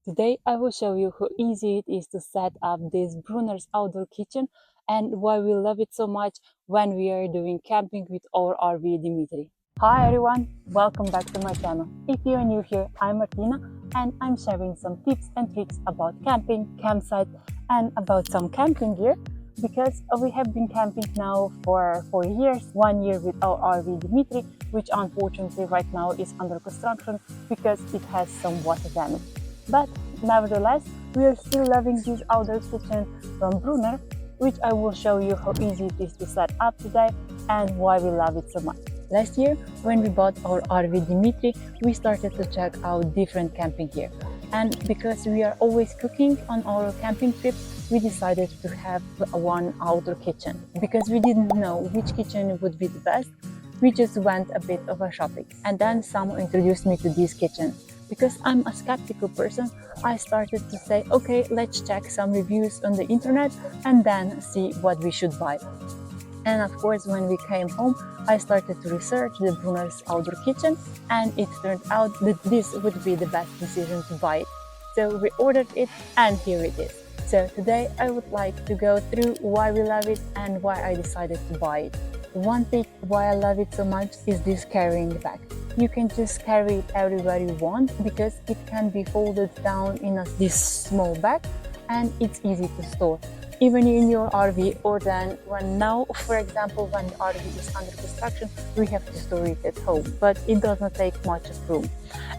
Today I will show you how easy it is to set up this Brunner's outdoor kitchen and why we love it so much when we are doing camping with our RV Dimitry. Hi everyone, welcome back to my channel. If you are new here, I'm Martina and I'm sharing some tips and tricks about camping, campsite and about some camping gear because we have been camping now for 4 years, 1 year with our RV Dimitry, which unfortunately right now is under construction because it has some water damage. But nevertheless, we are still loving this outdoor kitchen from Brunner, which I will show you how easy it is to set up today and why we love it so much. Last year, when we bought our RV Dimitry, we started to check out different camping gear. And because we are always cooking on our camping trips, we decided to have one outdoor kitchen. Because we didn't know which kitchen would be the best, we just went a bit of a shopping. And then someone introduced me to this kitchen. Because I'm a skeptical person, I started to say, okay, let's check some reviews on the internet and then see what we should buy. And of course, when we came home, I started to research the Brunner's outdoor kitchen, and it turned out that this would be the best decision to buy it. So we ordered it, and here it is. So today I would like to go through why we love it and why I decided to buy it. One thing why I love it so much is this carrying bag. You can just carry it everywhere you want because it can be folded down in this small bag and it's easy to store. Even in your RV, or then when now, for example, when the RV is under construction, we have to store it at home, but it doesn't take much of room.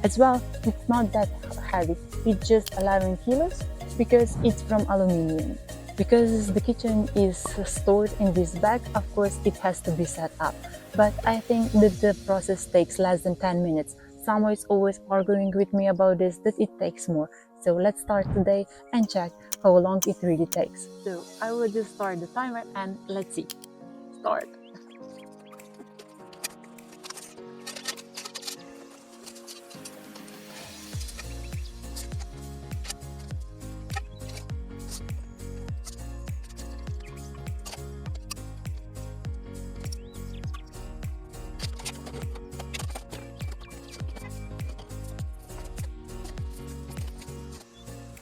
As well, it's not that heavy, it's just 11 kilos because it's from aluminium. Because the kitchen is stored in this bag, of course, it has to be set up. But I think that the process takes less than 10 minutes. Someone is always arguing with me about this, that it takes more. So let's start today and check how long it really takes. So I will just start the timer and let's see. Start.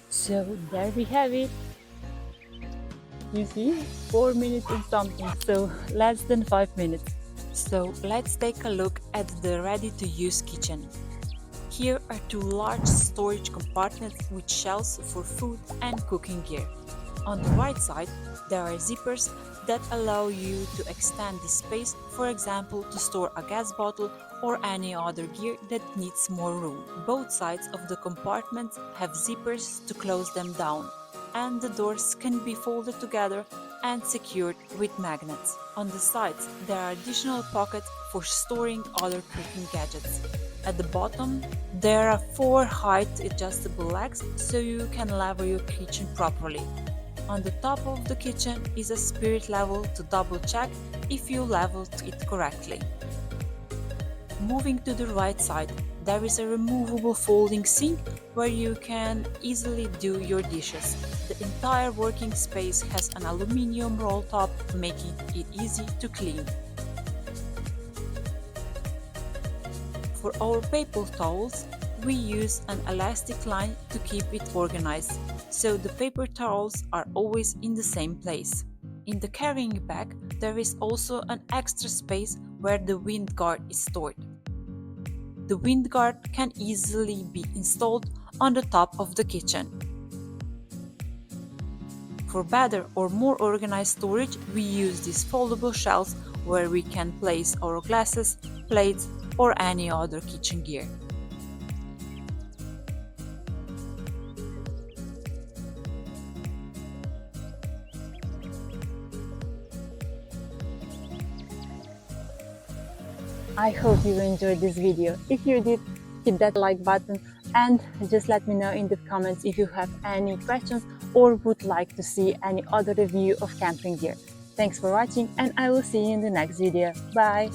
So there we have it. You see, 4 minutes and something, so less than 5 minutes. So let's take a look at the ready-to-use kitchen. Here are two large storage compartments with shelves for food and cooking gear. On the right side, there are zippers that allow you to extend the space, for example, to store a gas bottle or any other gear that needs more room. Both sides of the compartments have zippers to close them down, and the doors can be folded together and secured with magnets. On the sides, there are additional pockets for storing other cooking gadgets. At the bottom, there are 4 height-adjustable legs so you can level your kitchen properly. On the top of the kitchen is a spirit level to double-check if you leveled it correctly. Moving to the right side, there is a removable folding sink where you can easily do your dishes. The entire working space has an aluminium roll top, making it easy to clean. For our paper towels, we use an elastic line to keep it organized, so the paper towels are always in the same place. In the carrying bag, there is also an extra space where the wind guard is stored. The wind guard can easily be installed on the top of the kitchen. For better or more organized storage, we use these foldable shelves where we can place our glasses, plates, or any other kitchen gear. I hope you enjoyed this video. If you did, hit that like button and just let me know in the comments if you have any questions or would like to see any other review of camping gear. Thanks for watching and I will see you in the next video. Bye!